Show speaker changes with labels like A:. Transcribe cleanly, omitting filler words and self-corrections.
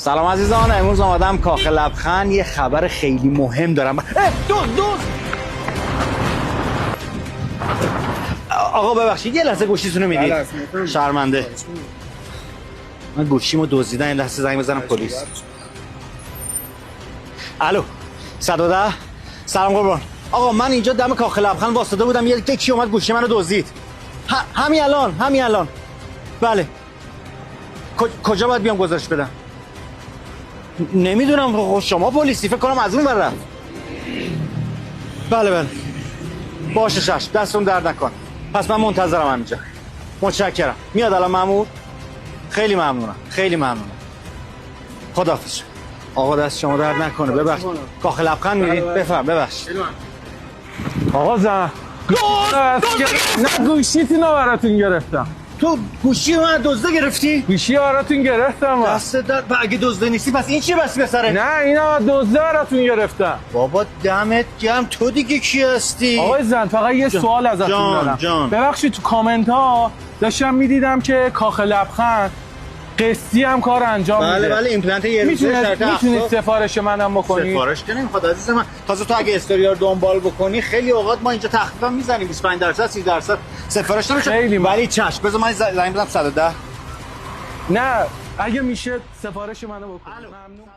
A: سلام عزیزان، امروز آمدم کاخ لبخند یه خبر خیلی مهم دارم. دوست آقا ببخشید یه لحظه گوشیتون رو میدید؟ شرمنده. من گوشیمو دزدیدن، این لحظه زنگ بزنم پلیس. الو 110. سلام قربان. آقا من اینجا دم کاخ لبخند واسطه بودم، یه کی اومد گوشی منو دزدید. همین الان. بله. کجا باید بیام گزارش بدم؟ نمیدونم، شما پلیسی، فکر کنم از اون ور رفت. بله باشه چشم، دستم درد نکن. پس من منتظرم همینجا. متشکرم. میاد الان مأمور؟ خیلی ممنونم. خداحافظ. آقا دست شما درد نکنه. ببخشید کاخ لبخند میرید؟ بفرم. ببخشید
B: آقا زن نه گوشیتون رو براتون گرفتم.
A: تو گوشی من دزده گرفتی؟
B: گوشی براتون گرفتم.
A: دست در اگه دزده نیستی پس این چیه بس بسره؟
B: نه اینا دزده براتون گرفتم.
A: بابا دمت گرم. تو دیگه کی هستی؟
B: آقا زن فقط یه سوال ازتون دارم. ببخشید تو کامنت ها داشتم میدیدم که کاخ لبخند قسطی هم کار انجام میده.
A: بله ایمپلنت یه روزه.
B: میتونید سفارش منم بکنید؟
A: سفارش که نمیخواد عزیز من. تازه تو اگه استوریا رو دنبال بکنی خیلی اوقات ما اینجا تخفیف هم میزنیم 25% 30%. سفارش نمیشه. ولی چشم بذار من زنگ بزنم 110.
B: نه اگه میشه سفارش منو بکنید. ممنون.